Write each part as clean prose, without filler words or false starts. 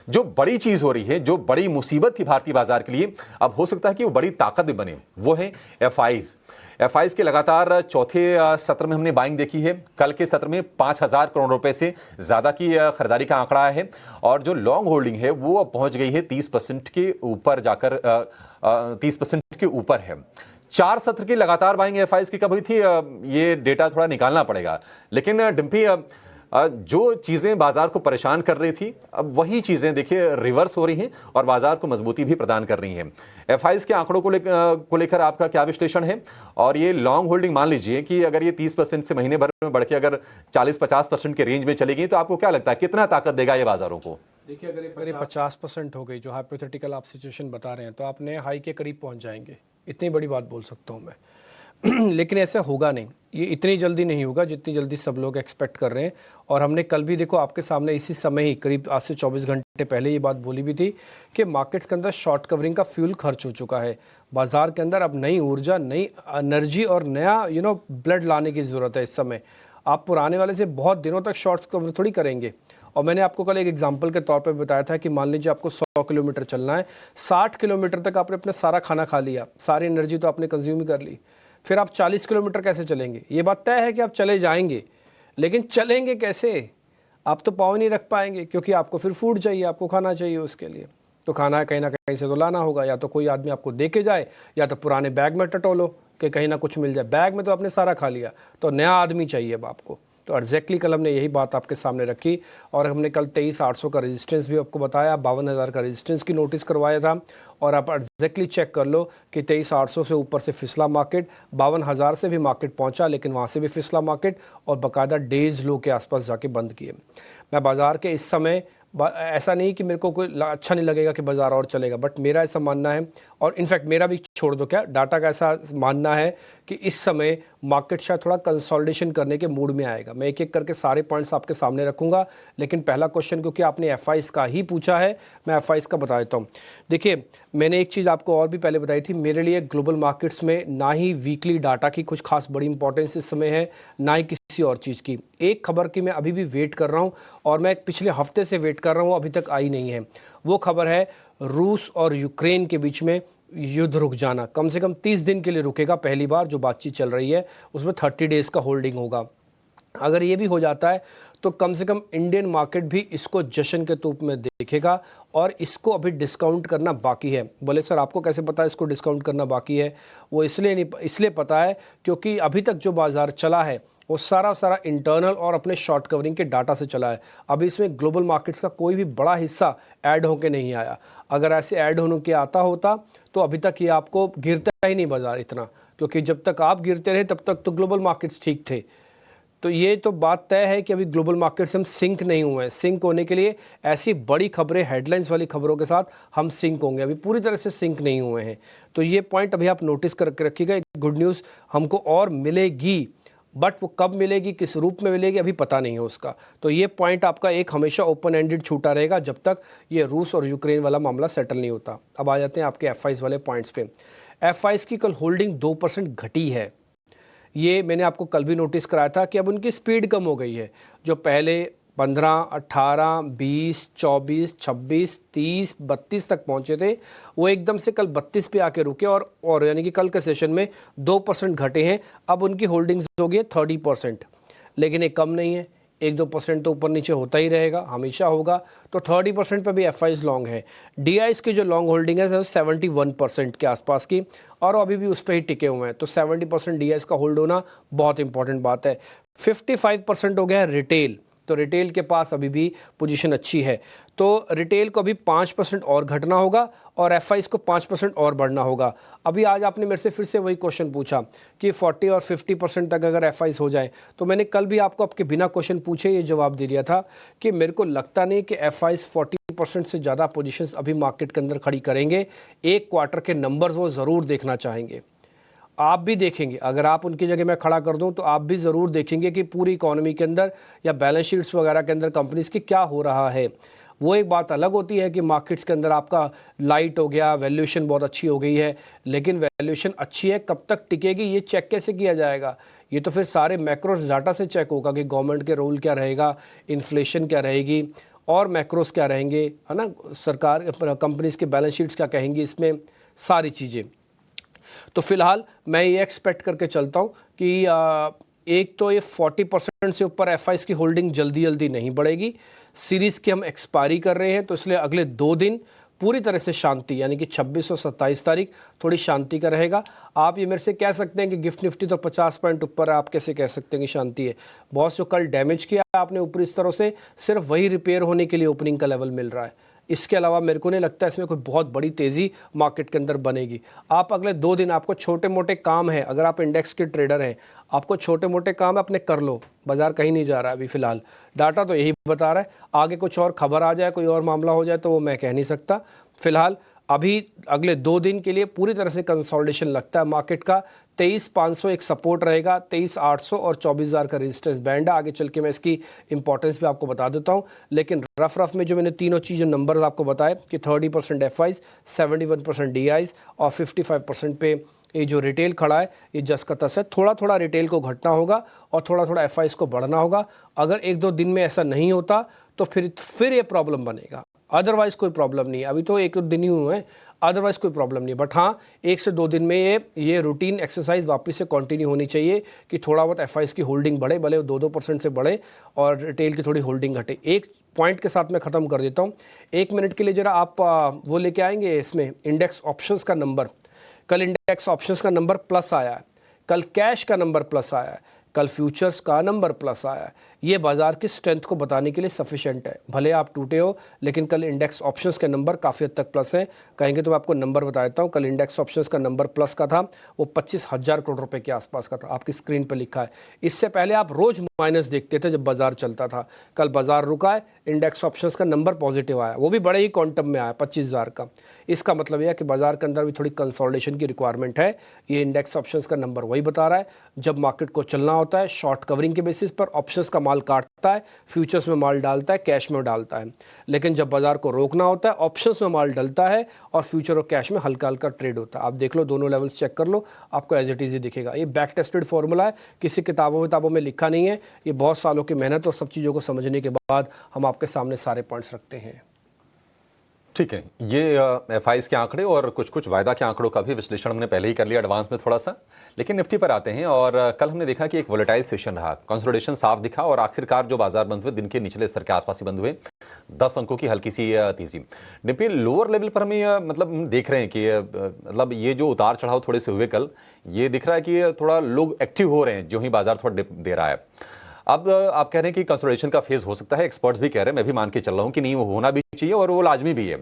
जो बड़ी चीज हो रही है, जो बड़ी मुसीबत थी भारतीय बाजार के लिए, अब हो सकता है कि वो बड़ी ताकत भी बने, वो है एफआईज। एफआईज के लगातार चौथे सत्र में हमने बाइंग देखी है। कल के सत्र में 5,000 करोड़ रुपए से ज्यादा की खरीदारी का आंकड़ा है और जो लॉन्ग होल्डिंग है वो अब पहुंच गई है 30% के ऊपर जाकर 30% के ऊपर है। 4 सत्र की लगातार बाइंग एफआईज की कब हुई थी, ये डेटा थोड़ा निकालना पड़ेगा। लेकिन डिम्पी, जो चीजें बाजार को परेशान कर रही थी, अब वही चीजें देखिए रिवर्स हो रही हैं और बाजार को मजबूती भी प्रदान कर रही हैं। एफआईज के आंकड़ों को लेकर आपका क्या विश्लेषण है? और ये लॉन्ग होल्डिंग, मान लीजिए कि अगर ये 30% से महीने भर में बढ़ के अगर 40-50% के रेंज में चली गई, तो आपको क्या लगता है कितना ताकत देगा ये बाजारों को? देखिए, अगर ये 50% हो गई, जो हाइपोथेटिकल आप सिचुएशन बता रहे हैं, तो आप नए हाई के करीब पहुंच जाएंगे, इतनी बड़ी बात बोल सकता हूं मैं। लेकिन ऐसा होगा नहीं, ये इतनी जल्दी नहीं होगा जितनी जल्दी सब लोग एक्सपेक्ट कर रहे हैं। और हमने कल भी देखो आपके सामने इसी समय ही करीब आज से 24 घंटे पहले ये बात बोली भी थी कि मार्केट्स के अंदर शॉर्ट कवरिंग का फ्यूल खर्च हो चुका है। बाजार के अंदर अब नई ऊर्जा, नई एनर्जी और नया ब्लड लाने की ज़रूरत है। इस समय आप पुराने वाले से बहुत दिनों तक शॉर्ट्स कवर थोड़ी करेंगे। और मैंने आपको कल एक एग्जांपल के तौर पर बताया था कि मान लीजिए आपको 100 किलोमीटर चलना है, 60 किलोमीटर तक आपने अपना सारा खाना खा लिया, सारी एनर्जी तो आपने कंज्यूम कर ली, फिर आप 40 किलोमीटर कैसे चलेंगे? ये बात तय है कि आप चले जाएंगे, लेकिन चलेंगे कैसे? आप तो पाँव नहीं रख पाएंगे, क्योंकि आपको फिर फूड चाहिए, आपको खाना चाहिए। उसके लिए तो खाना कहीं ना कहीं से तो लाना होगा, या तो कोई आदमी आपको दे के जाए, या तो पुराने बैग में टटोलो कि कहीं ना कुछ मिल जाए। बैग में तो आपने सारा खा लिया, तो नया आदमी चाहिए अब आपको। तो एग्जैक्टली कल हमने यही बात आपके सामने रखी और हमने कल 23,800 का रेजिस्टेंस भी आपको बताया, 52,000 का रेजिस्टेंस की नोटिस करवाया था। और आप एग्जैक्टली चेक कर लो कि 23,800 से ऊपर से फिसला मार्केट, 52,000 से भी मार्केट पहुंचा, लेकिन वहां से भी फिसला मार्केट और बाकायदा डेज लो के आसपास जाके बंद किए। मैं बाजार के इस समय ऐसा नहीं कि मेरे को कोई अच्छा नहीं लगेगा कि बाज़ार और चलेगा, बट मेरा ऐसा मानना है, और इनफैक्ट मेरा भी छोड़ दो, क्या डाटा का ऐसा मानना है कि इस समय मार्केट शायद थोड़ा कंसोलिडेशन करने के मूड में आएगा। मैं एक एक करके सारे पॉइंट्स आपके सामने रखूंगा, लेकिन पहला क्वेश्चन क्योंकि आपने एफआईज का ही पूछा है, मैं एफआईज का बता देता हूँ। देखिए, मैंने एक चीज़ आपको और भी पहले बताई थी, मेरे लिए ग्लोबल मार्केट्स में ना ही वीकली डाटा की कुछ खास बड़ी इंपॉर्टेंस इस समय है, ना ही किसी और चीज़ की। एक खबर की मैं अभी भी वेट कर रहा हूँ और मैं पिछले हफ्ते से वेट कर रहा हूँ, अभी तक आई नहीं है। वो खबर है रूस और यूक्रेन के बीच में युद्ध रुक जाना, कम से कम 30 दिन के लिए रुकेगा। पहली बार जो बातचीत चल रही है उसमें 30 डेज का होल्डिंग होगा। अगर ये भी हो जाता है तो कम से कम इंडियन मार्केट भी इसको जश्न के रूप में देखेगा और इसको अभी डिस्काउंट करना बाकी है। बोले सर आपको कैसे पता है इसको डिस्काउंट करना बाकी है? वो इसलिए पता है क्योंकि अभी तक जो बाजार चला है वो सारा इंटरनल और अपने शॉर्ट कवरिंग के डाटा से चला है। अभी इसमें ग्लोबल मार्केट्स का कोई भी बड़ा हिस्सा ऐड होके नहीं आया। अगर ऐसे ऐड होने के आता होता तो अभी तक ये आपको गिरता ही नहीं बाजार इतना, क्योंकि जब तक आप गिरते रहे तब तक तो ग्लोबल मार्केट्स ठीक थे। तो ये तो बात तय है कि अभी ग्लोबल मार्केट से हम सिंक नहीं हुए हैं। सिंक होने के लिए ऐसी बड़ी खबरें, हेडलाइंस वाली खबरों के साथ हम सिंक होंगे, अभी पूरी तरह से सिंक नहीं हुए हैं। तो ये पॉइंट अभी आप नोटिस करके रखिएगा। गुड न्यूज़ हमको और मिलेगी, बट वो कब मिलेगी, किस रूप में मिलेगी, अभी पता नहीं है उसका। तो ये पॉइंट आपका एक हमेशा ओपन एंडेड छूटा रहेगा जब तक ये रूस और यूक्रेन वाला मामला सेटल नहीं होता। अब आ जाते हैं आपके एफआईज वाले पॉइंट्स पे। एफआईज की कल होल्डिंग 2% घटी है। ये मैंने आपको कल भी नोटिस कराया था कि अब उनकी स्पीड कम हो गई है। जो पहले 15, 18, 20, 24, 26, 30, 32 तक पहुंचे थे, वो एकदम से कल 32 पे आके रुके और यानी कि कल के सेशन में 2% घटे हैं। अब उनकी होल्डिंग्स हो गई 30%, लेकिन ये कम नहीं है, 1-2% तो ऊपर नीचे होता ही रहेगा, हमेशा होगा। तो 30% पर भी एफआईज लॉन्ग है। डीआईज की जो लॉन्ग होल्डिंग है 71% के आसपास की, और अभी भी उस पर ही टिके हुए हैं। तो 70% डीआईज का होल्ड होना बहुत इंपॉर्टेंट बात है। 55% हो गया है रिटेल, तो रिटेल के पास अभी भी पोजीशन अच्छी है। तो रिटेल को अभी 5% और घटना होगा और एफआईज को 5% और बढ़ना होगा। अभी आज आपने मेरे से फिर से वही क्वेश्चन पूछा कि 40 और 50% तक अगर एफआईज हो जाए, तो मैंने कल भी आपको आपके बिना क्वेश्चन पूछे ये जवाब दे दिया था कि मेरे को लगता नहीं कि एफआईज 40% से ज़्यादा पोजीशंस अभी मार्केट के अंदर खड़ी करेंगे। एक क्वार्टर के नंबर्स वो ज़रूर देखना चाहेंगे। आप भी देखेंगे, अगर आप उनकी जगह मैं खड़ा कर दूं तो आप भी ज़रूर देखेंगे कि पूरी इकोनॉमी के अंदर या बैलेंस शीट्स वगैरह के अंदर कंपनीज की क्या हो रहा है। वो एक बात अलग होती है कि मार्केट्स के अंदर आपका लाइट हो गया, वैल्यूएशन बहुत अच्छी हो गई है, लेकिन वैल्यूएशन अच्छी है कब तक टिकेगी ये चेक कैसे किया जाएगा? ये तो फिर सारे मैक्रो डाटा से चेक होगा कि गवर्नमेंट के रोल क्या रहेगा, इन्फ्लेशन क्या रहेगी, और मैक्रोस क्या रहेंगे, है ना, सरकार कंपनीज के बैलेंस शीट्स क्या कहेंगी, इसमें सारी चीज़ें। तो फिलहाल मैं ये एक्सपेक्ट करके चलता हूँ कि एक तो ये 40% से ऊपर एफआईज की होल्डिंग जल्दी जल्दी नहीं बढ़ेगी। सीरीज़ की हम एक्सपायरी कर रहे हैं, तो इसलिए अगले 2 दिन पूरी तरह से शांति, यानी कि 26 और 27 तारीख थोड़ी शांति का रहेगा। आप ये मेरे से कह सकते हैं कि गिफ्ट निफ्टी तो 50 पॉइंट ऊपर है, आप कैसे कह सकते हैं कि शांति है। बॉस, जो कल डैमेज किया आपने ऊपरी स्तरों से, सिर्फ वही रिपेयर होने के लिए ओपनिंग का लेवल मिल रहा है। इसके अलावा मेरे को नहीं लगता इसमें कोई बहुत बड़ी तेज़ी मार्केट के अंदर बनेगी। आप अगले 2 दिन, आपको छोटे मोटे काम है, अगर आप इंडेक्स के ट्रेडर हैं, आपको छोटे मोटे काम अपने कर लो, बाजार कहीं नहीं जा रहा है अभी फिलहाल, डाटा तो यही बता रहा है। आगे कुछ और खबर आ जाए, कोई और मामला हो जाए तो वो मैं कह नहीं सकता। फिलहाल अभी अगले 2 दिन के लिए पूरी तरह से कंसोलिडेशन लगता है मार्केट का। 23,500 एक सपोर्ट रहेगा, 23,800 और 24,000 का रेजिस्टेंस बैंड है। आगे चल के मैं इसकी इंपॉर्टेंस भी आपको बता देता हूं, लेकिन रफ में जो मैंने तीनों चीज़ें नंबर्स आपको बताए कि 30% एफआईज, 71% डीआईज और 55% पे ये जो रिटेल खड़ा है, ये जस का तस है। थोड़ा थोड़ा रिटेल को घटना होगा और थोड़ा थोड़ा एफआईज को बढ़ना होगा। अगर 1-2 दिन में ऐसा नहीं होता तो फिर ये प्रॉब्लम बनेगा, अदरवाइज कोई प्रॉब्लम नहीं है। अभी तो 1 दिन ही हुए हैं, अदरवाइज कोई प्रॉब्लम नहीं है। बट हाँ, 1 से 2 दिन में ये रूटीन एक्सरसाइज वापस से कंटिन्यू होनी चाहिए कि थोड़ा बहुत एफआईज की होल्डिंग बढ़े, भले 2-2% से बढ़े और रिटेल की थोड़ी होल्डिंग घटे। एक पॉइंट के साथ मैं ख़त्म कर देता हूँ, 1 मिनट के लिए जरा आप वो लेके आएंगे इसमें इंडेक्स ऑप्शंस का नंबर। कल इंडेक्स ऑप्शंस का नंबर प्लस आया है, कल कैश का नंबर प्लस आया है, कल फ्यूचर्स का नंबर प्लस आया है। ये बाजार की स्ट्रेंथ को बताने के लिए सफिशिएंट है। भले आप टूटे हो, लेकिन कल इंडेक्स ऑप्शंस के नंबर काफ़ी हद तक प्लस हैं। कहेंगे तो मैं आपको नंबर बता देता हूँ। कल इंडेक्स ऑप्शंस का नंबर प्लस का था, वो 25,000 करोड़ रुपए के आसपास का था, आपकी स्क्रीन पर लिखा है। इससे पहले आप रोज माइनस देखते थे जब बाजार चलता था। कल बाजार रुका है, इंडेक्स ऑप्शंस का नंबर पॉजिटिव आया, वो भी बड़े ही क्वांटम में आया, 25,000 का। इसका मतलब यह है कि बाजार के अंदर भी थोड़ी कंसोलिडेशन की रिक्वायरमेंट है। ये इंडेक्स ऑप्शंस का नंबर वही बता रहा है। जब मार्केट को चलना होता है, शॉर्ट कवरिंग के बेसिस पर ऑप्शंस का माल काटता है, फ्यूचर्स में माल डालता है, कैश में डालता है। लेकिन जब बाजार को रोकना होता है, ऑप्शंस में माल डलता है और फ्यूचर और कैश में हल्का हल्का ट्रेड होता है। आप देख लो, दोनों लेवल्स चेक कर लो, आपको एज इट इज दिखेगा। ये बैक टेस्टेड फॉर्मूला है, किसी किताबों में लिखा नहीं है। ये बहुत सालों की मेहनत और सब चीज़ों को समझने के बाद हम आपके सामने सारे पॉइंट्स रखते हैं। ठीक है, ये एफआईज के आंकड़े और कुछ वायदा के आंकड़ों का भी विश्लेषण हमने पहले ही कर लिया एडवांस में थोड़ा सा। लेकिन निफ्टी पर आते हैं और कल हमने देखा कि एक वोलेटाइल सेशन रहा, कंसोलिडेशन साफ दिखा और आखिरकार जो बाजार बंद हुए दिन के निचले स्तर के आसपास ही बंद हुए, 10 अंकों की हल्की सी तेजी। निफ्टी लोअर लेवल पर हमें मतलब देख रहे हैं कि मतलब ये जो उतार चढ़ाव थोड़े से हुए कल, ये दिख रहा है कि थोड़ा लोग एक्टिव हो रहे हैं जो ही बाजार थोड़ा डिप दे रहा है। अब आप कह रहे हैं कि कंसोलिडेशन का फेज हो सकता है, एक्सपर्ट्स भी कह रहे हैं, मैं भी मान के चल रहा हूं कि नहीं, वो होना भी चाहिए और वो लाजमी भी है।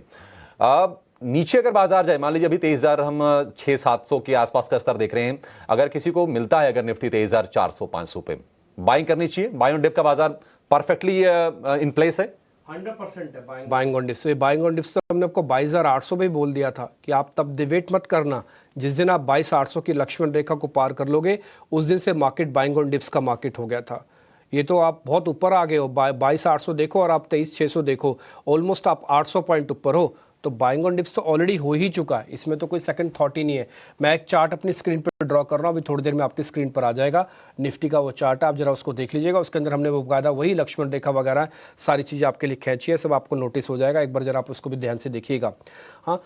अब नीचे अगर बाजार जाए, मान लीजिए अभी 23,000 हम 600-700 के आसपास का स्तर देख रहे हैं, अगर किसी को मिलता है अगर निफ्टी 23,400-500 पे बाइंग करनी चाहिए, बाइंग ऑन डिप का बाजार परफेक्टली इन प्लेस है, 100% है buying on dips. Buying on dips तो हमने आपको 22,800 में ही बोल दिया था कि आप तब वेट मत करना, जिस दिन आप 22,800 की लक्ष्मण रेखा को पार कर लोगे, उस दिन से मार्केट बाइंग ऑन डिप्स का मार्केट हो गया था। ये तो आप बहुत ऊपर आ गए हो, 22,800 देखो और आप 23,600 देखो, ऑलमोस्ट आप 800 पॉइंट ऊपर हो। तो बाइंग ऑन डिप्स तो ऑलरेडी हो ही चुका है, इसमें तो कोई सेकंड थॉट ही नहीं है। मैं एक चार्ट अपनी स्क्रीन पर ड्रॉ कर रहा हूँ, अभी थोड़ी देर में आपकी स्क्रीन पर आ जाएगा। निफ्टी का वो चार्ट है, आप जरा उसको देख लीजिएगा। उसके अंदर हमने वो बकायदा वही लक्ष्मण रेखा वगैरह सारी चीज़ें आपके लिए खींची है, सब आपको नोटिस हो जाएगा। एक बार जरा आप उसको भी ध्यान से देखिएगा। हाँ,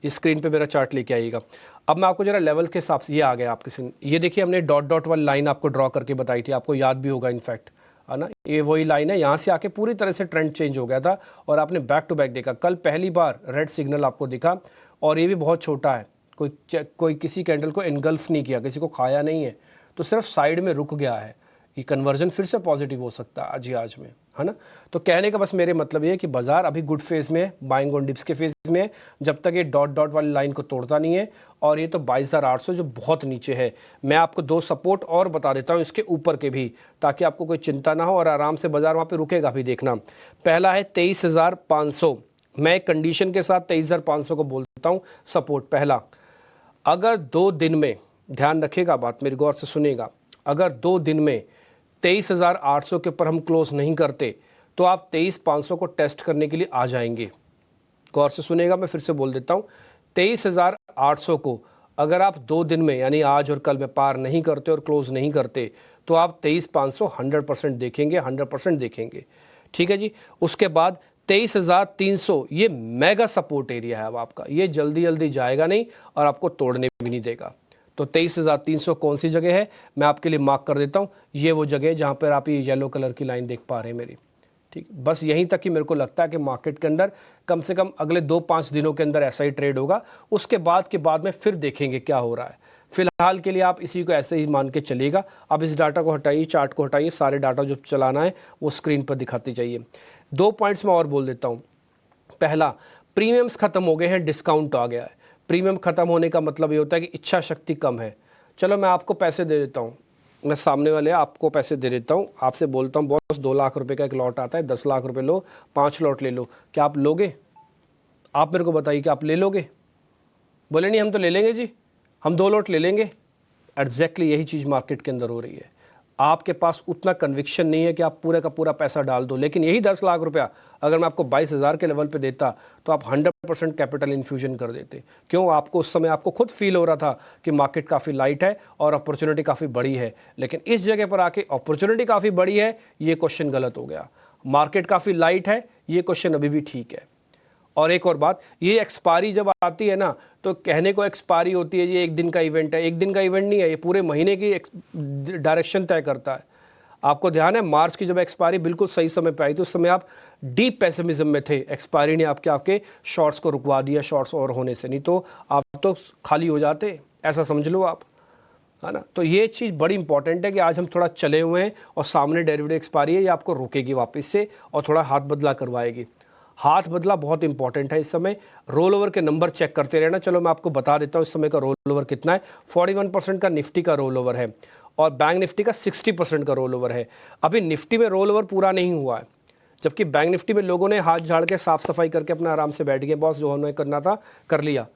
इस स्क्रीन पे मेरा चार्ट लेके आइएगा। अब मैं आपको जरा लेवल के हिसाब से, ये आ गया आपके स्क्रीन, ये देखिए हमने डॉट वाली लाइन आपको ड्रॉ करके बताई थी, आपको याद भी होगा इनफैक्ट, है ना। ये वही लाइन है, यहाँ से आके पूरी तरह से ट्रेंड चेंज हो गया था और आपने बैक टू बैक देखा। कल पहली बार रेड सिग्नल आपको दिखा और ये भी बहुत छोटा है, कोई किसी कैंडल को एनगल्फ नहीं किया, किसी को खाया नहीं है, तो सिर्फ साइड में रुक गया है। ये कन्वर्जन फिर से पॉजिटिव हो सकता है आज में, है ना। तो कहने का बस मेरे मतलब ये है कि बाजार अभी गुड फेज में है, बाइंग ऑन डिप्स के फेज में है, जब तक ये डॉट वाली लाइन को तोड़ता नहीं है। और ये तो 22,800 जो बहुत नीचे है। मैं आपको 2 सपोर्ट और बता देता हूँ इसके ऊपर के भी, ताकि आपको कोई चिंता ना हो और आराम से बाजार वहाँ पे रुकेगा भी। देखना, पहला है 23,500, मैं एक कंडीशन के साथ 23,500 को बोलता हूँ सपोर्ट पहला। अगर 2 दिन में, ध्यान रखिएगा बात मेरी, गौर से सुनिएगा, अगर 2 दिन में 23,800 के ऊपर हम क्लोज नहीं करते तो आप 23,500 को टेस्ट करने के लिए आ जाएंगे। गौर से सुनिएगा, मैं फिर से बोल देता हूँ, 23,800 को अगर आप 2 दिन में यानी आज और कल में पार नहीं करते और क्लोज नहीं करते तो आप 23,500 100% देखेंगे, 100% देखेंगे। ठीक है जी। उसके बाद 23,300 ये मेगा सपोर्ट एरिया है अब आपका, ये जल्दी जल्दी जाएगा नहीं और आपको तोड़ने भी नहीं देगा। तो 23,300 कौन सी जगह है, मैं आपके लिए मार्क कर देता हूँ। ये वो जगह है जहाँ पर आप ये येलो कलर की लाइन देख पा रहे हैं मेरी, ठीक। बस यहीं तक ही मेरे को लगता है कि मार्केट के अंदर कम से कम अगले 2-5 दिनों के अंदर ऐसा ही ट्रेड होगा। उसके बाद में फिर देखेंगे क्या हो रहा है। फिलहाल के लिए आप इसी को ऐसे ही मान के चलिएगा। अब इस डाटा को हटाइए, चार्ट को हटाइए, सारे डाटा जो चलाना है वो स्क्रीन पर दिखाते जाइए। 2 पॉइंट्स मैं और बोल देता हूँ। पहला, प्रीमियम्स खत्म हो गए हैं, डिस्काउंट आ गया है। प्रीमियम खत्म होने का मतलब ये होता है कि इच्छा शक्ति कम है। चलो मैं आपको पैसे दे देता हूँ, मैं सामने वाले आपको पैसे दे देता हूँ, आपसे बोलता हूँ बॉस 2 लाख रुपए का एक लॉट आता है, 10 लाख रुपए लो, 5 लॉट ले लो, क्या आप लोगे? आप मेरे को बताइए कि आप ले लोगे? बोले नहीं हम तो ले लेंगे जी, हम 2 लॉट ले लेंगे। एग्जैक्टली यही चीज़ मार्केट के अंदर हो रही है। आपके पास उतना कन्विक्शन नहीं है कि आप पूरे का पूरा पैसा डाल दो, लेकिन यही 10 लाख रुपया अगर मैं आपको 22,000 के लेवल पे देता तो आप 100% कैपिटल इन्फ्यूजन कर देते। क्यों? आपको उस समय आपको खुद फील हो रहा था कि मार्केट काफ़ी लाइट है और अपॉर्चुनिटी काफ़ी बड़ी है, लेकिन इस जगह पर आके अपॉर्चुनिटी काफ़ी बड़ी है, ये क्वेश्चन गलत हो गया। मार्केट काफ़ी लाइट है, ये क्वेश्चन अभी भी ठीक है। और एक और बात, ये एक्सपायरी जब आती है ना, तो कहने को एक्सपायरी होती है ये 1 दिन का इवेंट है, 1 दिन का इवेंट नहीं है, ये पूरे महीने की डायरेक्शन तय करता है। आपको ध्यान है मार्च की जब एक्सपायरी बिल्कुल सही समय पे आई तो उस समय आप डीप पेसिमिज्म में थे। एक्सपायरी ने आपके शॉर्ट्स को रुकवा दिया, शॉर्ट्स और होने से, नहीं तो आप तो खाली हो जाते, ऐसा समझ लो आप, है ना। तो ये चीज़ बड़ी इंपॉर्टेंट है कि आज हम थोड़ा चले हुए हैं और सामने डेरिवेटिव एक्सपायरी है, ये आपको रोकेगी वापस से और थोड़ा हाथ बदला करवाएगी। हाथ बदला बहुत इंपॉर्टेंट है इस समय। रोल ओवर के नंबर चेक करते रहना। चलो मैं आपको बता देता हूँ इस समय का रोल ओवर कितना है। 41% का निफ्टी का रोल ओवर है और बैंक निफ्टी का 60% का रोल ओवर है। अभी निफ्टी में रोल ओवर पूरा नहीं हुआ है, जबकि बैंक निफ्टी में लोगों ने हाथ झाड़ के साफ सफाई करके अपना आराम से बैठ गए, बॉस जो हमें करना था कर लिया।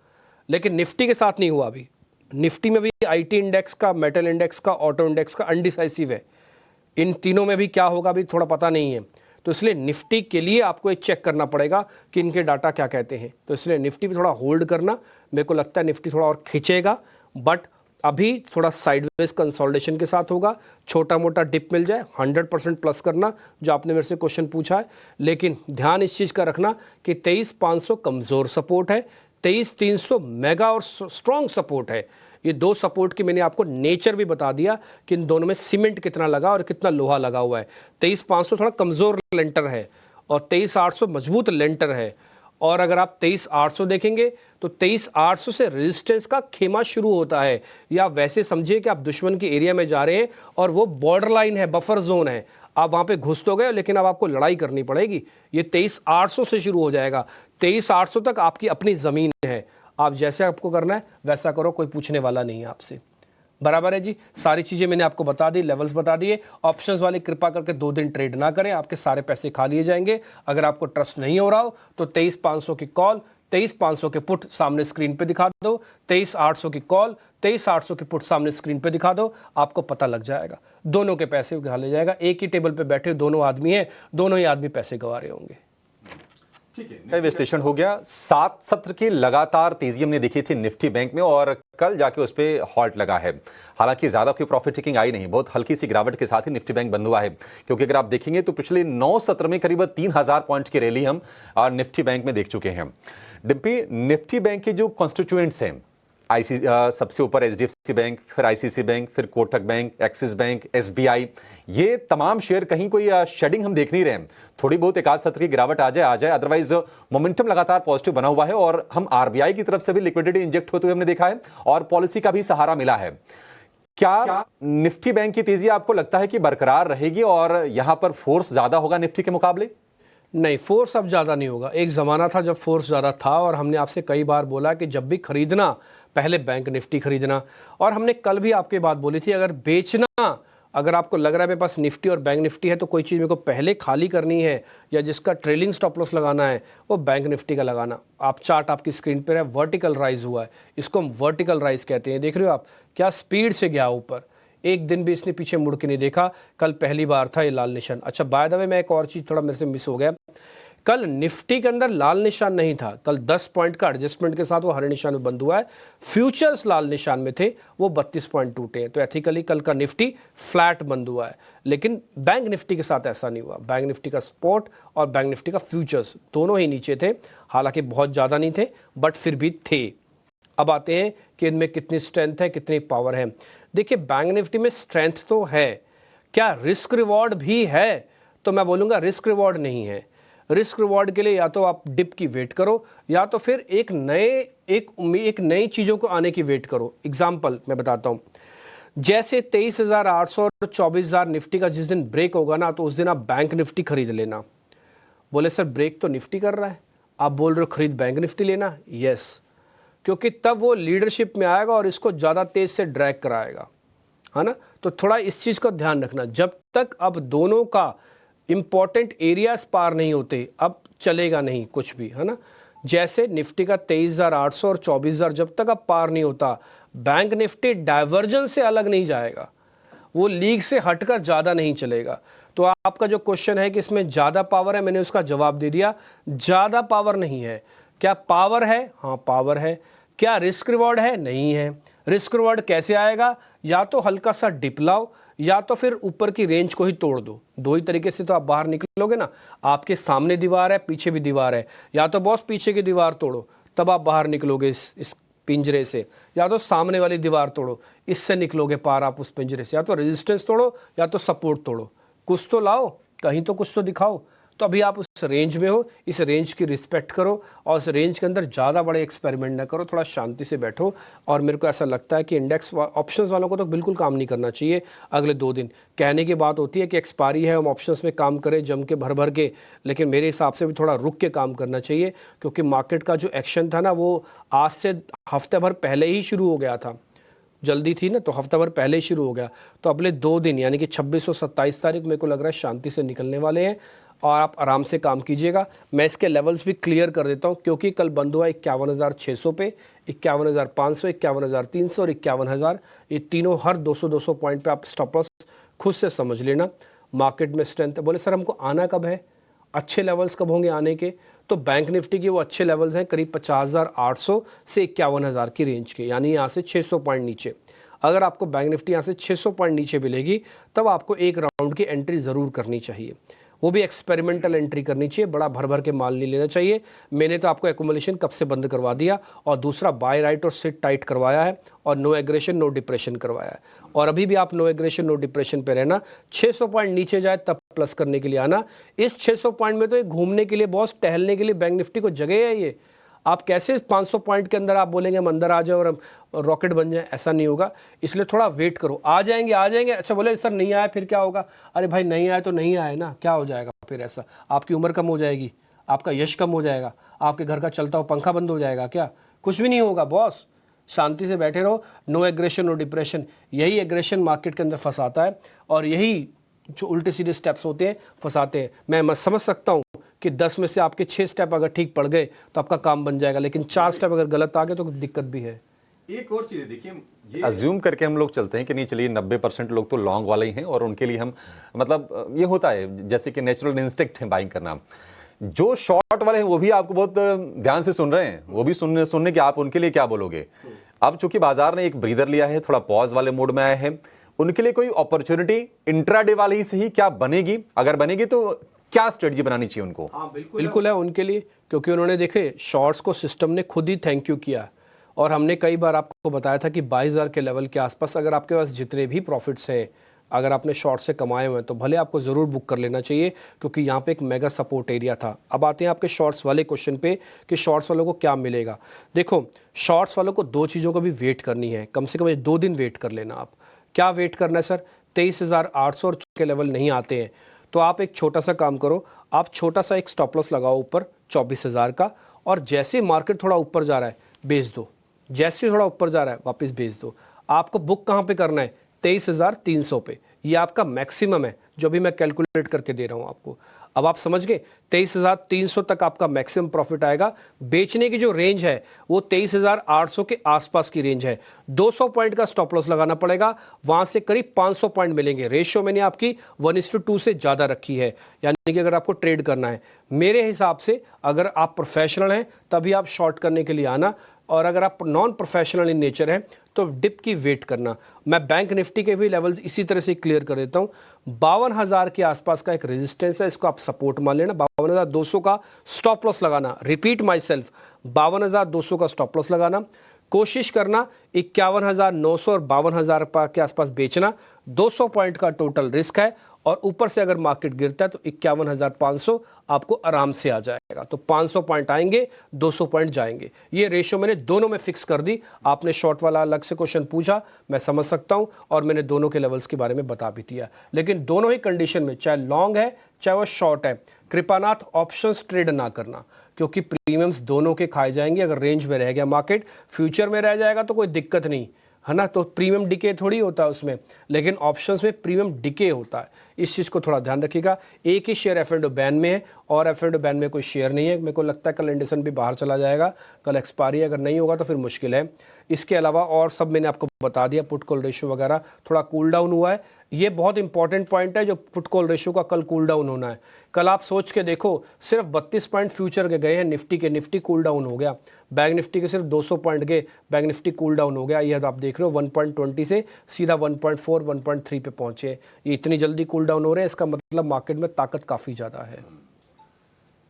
लेकिन निफ्टी के साथ नहीं हुआ। अभी निफ्टी में भी IT इंडेक्स का, मेटल इंडेक्स का, ऑटो इंडेक्स का अनडिसाइसिव है। इन तीनों में भी क्या होगा अभी थोड़ा पता नहीं है। तो इसलिए निफ्टी के लिए आपको एक चेक करना पड़ेगा कि इनके डाटा क्या कहते हैं। तो इसलिए निफ्टी भी थोड़ा होल्ड करना। मेरे को लगता है निफ्टी थोड़ा और खींचेगा, बट अभी थोड़ा साइडवेज कंसोलिडेशन के साथ होगा। छोटा मोटा डिप मिल जाए 100% प्लस करना, जो आपने मेरे से क्वेश्चन पूछा है। लेकिन ध्यान इस चीज़ का रखना कि 23,500 कमज़ोर सपोर्ट है, 23,300 मेगा और स्ट्रॉन्ग सपोर्ट है। ये 2 सपोर्ट की मैंने आपको नेचर भी बता दिया कि इन दोनों में सीमेंट कितना लगा और कितना लोहा लगा हुआ है। 23,500 थोड़ा कमज़ोर लेंटर है और 23,800 मजबूत लेंटर है। और अगर आप 23,800 देखेंगे तो 23,800 से रेजिस्टेंस का खेमा शुरू होता है, या वैसे समझिए कि आप दुश्मन के एरिया में जा रहे हैं और वो बॉर्डर लाइन है, बफर जोन है। आप वहाँ पे घुस तो गए, लेकिन अब आपको लड़ाई करनी पड़ेगी। ये 23,800 से शुरू हो जाएगा। 23,800 तक आपकी अपनी ज़मीन है। आप जैसे आपको करना है वैसा करो, कोई पूछने वाला नहीं है आपसे। बराबर है जी। सारी चीज़ें मैंने आपको बता दी, लेवल्स बता दिए। ऑप्शंस वाले कृपा करके 2 दिन ट्रेड ना करें, आपके सारे पैसे खा लिए जाएंगे। अगर आपको ट्रस्ट नहीं हो रहा हो तो 23,500 की कॉल, 23,500 के पुट सामने स्क्रीन पे दिखा दो, 23,800 की कॉल, 23,800 की पुट सामने स्क्रीन पे दिखा दो, आपको पता लग जाएगा। दोनों के पैसे खा ले जाएगा। एक ही टेबल पे बैठे दोनों आदमी हैं, दोनों ही आदमी पैसे गंवा रहे होंगे। ठीक है, विश्लेषण हो गया। 7 सत्र की लगातार तेजी हमने देखी थी निफ्टी बैंक में और कल जाके उस पे हॉल्ट लगा है। हालांकि ज्यादा कोई प्रॉफिट टेकिंग आई नहीं, बहुत हल्की सी गिरावट के साथ ही निफ्टी बैंक बंद हुआ है। क्योंकि अगर आप देखेंगे तो पिछले 9 सत्र में करीब 3,000 पॉइंट की रैली हम निफ्टी बैंक में देख चुके हैं। डिम्पी, निफ्टी बैंक के जो कॉन्स्टिट्यूएंट्स हैं, सबसे ऊपर HDFC बैंक, फिर ICICI बैंक, फिर Kotak bank, axis bank, SBI, ये तमाम शेयर कहीं कोई शेडिंग हम देख नहीं रहे हैं। थोड़ी बहुत एक आध सत्र की गिरावट आ जाए, अदरवाइज मोमेंटम लगातार पॉजिटिव बना हुआ है और हम RBI की तरफ से भी लिक्विडिटी इंजेक्ट होते हुए हमने देखा है और पॉलिसी का भी सहारा मिला है। क्या निफ्टी बैंक की तेजी आपको लगता है कि बरकरार रहेगी और यहां पर फोर्स ज्यादा होगा निफ्टी के मुकाबले? नहीं, फोर्स अब ज़्यादा नहीं होगा। एक ज़माना था जब फोर्स ज़्यादा था और हमने आपसे कई बार बोला कि जब भी खरीदना पहले बैंक निफ्टी खरीदना। और हमने कल भी आपके बात बोली थी, अगर बेचना, अगर आपको लग रहा है मेरे पास निफ्टी और बैंक निफ्टी है तो कोई चीज़ मेरे को पहले खाली करनी है या जिसका ट्रेलिंग स्टॉप लॉस लगाना है वो बैंक निफ्टी का लगाना। आप चार्ट आपकी स्क्रीन पर है, वर्टिकल राइज हुआ है, इसको हम वर्टिकल राइज कहते हैं। देख रहे हो आप क्या स्पीड से गया ऊपर, एक दिन भी इसने पीछे मुड़ के नहीं देखा। कल पहली बार था ये लाल निशान। अच्छा, बाय द वे मैं एक और चीज़ थोड़ा मेरे से मिस हो गया। कल निफ्टी के अंदर लाल निशान नहीं था, कल 10 पॉइंट का एडजस्टमेंट के साथ वो हरे निशान में बंद हुआ है। फ्यूचर्स लाल निशान में थे, वो 32 पॉइंट टूटे हैं। तो एथिकली कल का निफ्टी फ्लैट बंद हुआ है, लेकिन बैंक निफ्टी के साथ ऐसा नहीं हुआ। बैंक निफ्टी का स्पॉट और बैंक निफ्टी का फ्यूचर्स दोनों ही नीचे थे, हालांकि बहुत ज़्यादा नहीं थे बट फिर भी थे। अब आते हैं कि इनमें कितनी स्ट्रेंथ है, कितनी पावर है। देखिए बैंक निफ्टी में स्ट्रेंथ तो है, क्या रिस्क रिवॉर्ड भी है? तो मैं बोलूँगा रिस्क रिवॉर्ड नहीं है। रिस्क रिवॉर्ड के लिए या तो आप डिप की वेट करो, या तो फिर एक नई चीज़ों को आने की वेट करो। एग्जाम्पल मैं बताता हूँ, जैसे 23,800 और 24,000 निफ्टी का जिस दिन ब्रेक होगा ना, तो उस दिन आप बैंक निफ्टी खरीद लेना। बोले सर ब्रेक तो निफ्टी कर रहा है, आप बोल रहे हो खरीद बैंक निफ्टी लेना? यस, क्योंकि तब वो लीडरशिप में आएगा और इसको ज़्यादा तेज से ड्रैग कराएगा, है ना। तो थोड़ा इस चीज़ का ध्यान रखना, जब तक अब दोनों का इंपॉर्टेंट एरियाज पार नहीं होते अब चलेगा नहीं कुछ भी, है ना। जैसे निफ्टी का 23,800 और 24,000 जब तक अब पार नहीं होता, बैंक निफ्टी डाइवर्जन से अलग नहीं जाएगा, वो लीग से हटकर ज़्यादा नहीं चलेगा। तो आपका जो क्वेश्चन है कि इसमें ज़्यादा पावर है, मैंने उसका जवाब दे दिया, ज़्यादा पावर नहीं है। क्या पावर है? हाँ पावर है। क्या रिस्क रिवॉर्ड है? नहीं है। रिस्क रिवॉर्ड कैसे आएगा? या तो हल्का सा डिप लाओ, या तो फिर ऊपर की रेंज को ही तोड़ दो। दो ही तरीके से तो आप बाहर निकलोगे ना। आपके सामने दीवार है, पीछे भी दीवार है, या तो बॉस पीछे की दीवार तोड़ो तब आप बाहर निकलोगे इस पिंजरे से, या तो सामने वाली दीवार तोड़ो, इससे निकलोगे पार आप उस पिंजरे से। या तो रेजिस्टेंस तोड़ो या तो सपोर्ट तोड़ो, कुछ तो लाओ, कहीं तो कुछ तो दिखाओ। तो अभी आप उस रेंज में हो, इस रेंज की रिस्पेक्ट करो और उस रेंज के अंदर ज़्यादा बड़े एक्सपेरिमेंट ना करो, थोड़ा शांति से बैठो। और मेरे को ऐसा लगता है कि इंडेक्स ऑप्शंस वालों को तो बिल्कुल काम नहीं करना चाहिए अगले 2 दिन। कहने की बात होती है कि एक्सपायरी है, हम ऑप्शंस में काम करें जम के भर भर के, लेकिन मेरे हिसाब से भी थोड़ा रुक के काम करना चाहिए, क्योंकि मार्केट का जो एक्शन था ना, वो आज से हफ्ते भर पहले ही शुरू हो गया था। जल्दी थी ना, तो हफ्ता भर पहले ही शुरू हो गया। तो अगले 2 दिन यानी कि 26 और 27 तारीख मेरे को लग रहा है शांति से निकलने वाले हैं, और आप आराम से काम कीजिएगा। मैं इसके लेवल्स भी क्लियर कर देता हूं, क्योंकि कल बंद हुआ 51,600 पे, 51,500, 51,300 और 51,000। ये तीनों हर 200-200 पॉइंट पे आप स्टॉप लॉस खुद से समझ लेना। मार्केट में स्ट्रेंथ है। बोले सर हमको आना कब है, अच्छे लेवल्स कब होंगे आने के? तो बैंक निफ्टी के वो अच्छे लेवल्स हैं करीब 50,800 से 51,000 की रेंज के, यानी यहाँ से 600 पॉइंट नीचे। अगर आपको बैंक निफ्टी यहाँ से 600 पॉइंट नीचे मिलेगी, तब आपको एक राउंड की एंट्री ज़रूर करनी चाहिए, वो भी एक्सपेरिमेंटल एंट्री करनी चाहिए। बड़ा भर भर के माल नहीं लेना चाहिए। मैंने तो आपको एकुमुलेशन कब से बंद करवा दिया, और दूसरा बाय राइट और सिट टाइट करवाया है, और नो एग्रेशन नो डिप्रेशन करवाया है। और अभी भी आप नो एग्रेशन नो डिप्रेशन पे रहना। 600 पॉइंट नीचे जाए तब प्लस करने के लिए आना। इस 600 पॉइंट में तो एक घूमने के लिए बॉस, टहलने के लिए बैंक निफ्टी को जगह है ये। आप कैसे 500 पॉइंट के अंदर आप बोलेंगे हम अंदर आ जाए और रॉकेट बन जाए? ऐसा नहीं होगा, इसलिए थोड़ा वेट करो। आ जाएंगे आ जाएंगे। अच्छा बोले सर नहीं आया फिर क्या होगा? अरे भाई नहीं आया तो नहीं आया ना, क्या हो जाएगा फिर? ऐसा आपकी उम्र कम हो जाएगी, आपका यश कम हो जाएगा, आपके घर का चलता हुआ पंखा बंद हो जाएगा क्या? कुछ भी नहीं होगा बॉस, शांति से बैठे रहो। नो एग्रेशन नो डिप्रेशन, यही एग्रेशन मार्केट के अंदर फंसाता है, और यही जो उल्टे सीधे स्टेप्स होते हैं फंसाते हैं। मैं समझ सकता हूँ कि 10 में से आपके 6 स्टेप अगर ठीक पड़ गए तो आपका काम बन जाएगा, लेकिन 4 स्टेप अगर गलत आ गए तो दिक्कत भी है। एक और चीज देखिए, ये अज्यूम करके हम लोग चलते हैं कि नहीं चलिए 90% लोग तो लॉन्ग वाले ही हैं, और उनके लिए हम मतलब ये होता है जैसे कि नेचुरल इंस्टिंक्ट है बाइंग करना। जो शॉर्ट वाले हैं वो भी आपको बहुत ध्यान से सुन रहे हैं, वो भी सुनने कि आप उनके लिए क्या बोलोगे। अब चूंकि बाजार ने एक ब्रीदर लिया है, थोड़ा पॉज वाले मोड में आया है, उनके लिए कोई अपॉर्चुनिटी इंट्राडे वाले ही सही क्या बनेगी? अगर बनेगी तो क्या स्ट्रेटजी बनानी चाहिए उनको? हाँ बिल्कुल है उनके लिए, क्योंकि उन्होंने देखे शॉर्ट्स को सिस्टम ने खुद ही थैंक यू किया। और हमने कई बार आपको बताया था कि 22,000 के लेवल के आसपास अगर आपके पास जितने भी प्रॉफिट्स हैं, अगर आपने शॉर्ट से कमाए हुए हैं तो भले आपको ज़रूर बुक कर लेना चाहिए, क्योंकि यहाँ पे एक मेगा सपोर्ट एरिया था। अब आते हैं आपके शॉर्ट्स वाले क्वेश्चन पे कि शॉर्ट्स वालों को क्या मिलेगा। देखो शॉर्ट्स वालों को 2 चीज़ों को भी वेट करनी है, कम से कम 2 दिन वेट कर लेना। आप क्या वेट करना है सर? 23,800 और के लेवल नहीं आते हैं तो आप एक छोटा सा काम करो, आप छोटा सा एक स्टॉप लॉस लगाओ ऊपर 24,000 का, और जैसे मार्केट थोड़ा ऊपर जा रहा है बेच दो, जैसे थोड़ा ऊपर जा रहा है वापस बेच दो। आपको बुक कहाँ पे करना है? 23,300 पे। ये आपका मैक्सिमम है जो भी मैं कैलकुलेट करके दे रहा हूँ आपको। अब आप समझ गए 23,300 तक आपका मैक्सिमम प्रॉफिट आएगा। बेचने की जो रेंज है वो 23,800 के आसपास की रेंज है। 200 पॉइंट का स्टॉप लॉस लगाना पड़ेगा, वहां से करीब 500 पॉइंट मिलेंगे। रेशियो मैंने आपकी 1:2 से ज्यादा रखी है, यानी कि अगर आपको ट्रेड करना है मेरे हिसाब से, अगर आप प्रोफेशनल हैं तभी आप शॉर्ट करने के लिए आना, और अगर आप नॉन प्रोफेशनल इन नेचर हैं तो डिप की वेट करना। मैं बैंक निफ्टी के भी लेवल्स इसी तरह से क्लियर कर देता हूं। 52,000 के आसपास का एक रेजिस्टेंस है, इसको आप सपोर्ट मान लेना। 52,200 का स्टॉप लॉस लगाना, रिपीट माई सेल्फ, 52,200 का स्टॉप लॉस लगाना। कोशिश करना 51,900 और 52,000 के आसपास बेचना। 200 पॉइंट का टोटल रिस्क है, और ऊपर से अगर मार्केट गिरता है तो 51,500 आपको आराम से आ जाएगा। तो 500 पॉइंट आएंगे, 200 पॉइंट जाएंगे। ये रेशियो मैंने दोनों में फिक्स कर दी। आपने शॉर्ट वाला अलग से क्वेश्चन पूछा, मैं समझ सकता हूं, और मैंने दोनों के लेवल्स के बारे में बता भी दिया। लेकिन दोनों ही कंडीशन में, चाहे लॉन्ग है चाहे वो शॉर्ट है, कृपानाथ ऑप्शंस ट्रेड ना करना, क्योंकि प्रीमियम्स दोनों के खाए जाएंगे। अगर रेंज में रह गया मार्केट, फ्यूचर में रह जाएगा तो कोई दिक्कत नहीं है ना, तो प्रीमियम डिके थोड़ी होता है उसमें, लेकिन ऑप्शंस में प्रीमियम डिके होता है। इस चीज़ को थोड़ा ध्यान रखिएगा। एक ही share F and O ban में है, और एफ एंड ओ बैन में कोई शेयर नहीं है। मेरे को लगता है कल इंडसन भी बाहर चला जाएगा, कल एक्सपायरी, अगर नहीं होगा तो फिर मुश्किल है। इसके अलावा और सब मैंने आपको बता दिया, पुट कॉल रेशियो वगैरह थोड़ा कूल डाउन हुआ है। ये बहुत इंपॉर्टेंट पॉइंट है, जो पुट कॉल रेशियो का कल कूल डाउन होना है। कल आप सोच के देखो, सिर्फ 32 पॉइंट फ्यूचर के गए हैं निफ्टी के, निफ्टी कूल डाउन हो गया। बैंक निफ्टी के सिर्फ 200 पॉइंट गए, बैंक निफ्टी कूल डाउन हो गया। ये आप देख रहे हो 1.20 से सीधा 1.4 1.3 पे पहुंचे। ये इतनी जल्दी कूल डाउन हो रहे हैं, इसका मतलब मार्केट में ताकत काफी ज्यादा है।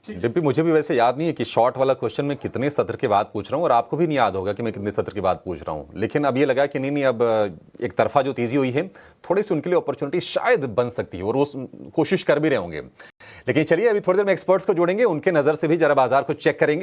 डिम्पी, मुझे भी वैसे याद नहीं है कि शॉर्ट वाला क्वेश्चन मैं कितने सत्र के बाद पूछ रहा हूँ, और आपको भी नहीं याद होगा कि मैं कितने सत्र के बाद पूछ रहा हूँ। लेकिन अब ये लगा कि नहीं, अब एक तरफा जो तेजी हुई है, थोड़ी सी उनके लिए अपॉर्चुनिटी शायद बन सकती है, और वो कोशिश कर भी रहे होंगे। लेकिन चलिए, अभी थोड़ी देर में एक्सपर्ट्स को जोड़ेंगे, उनके नजर से भी जरा बाजार को चेक करेंगे।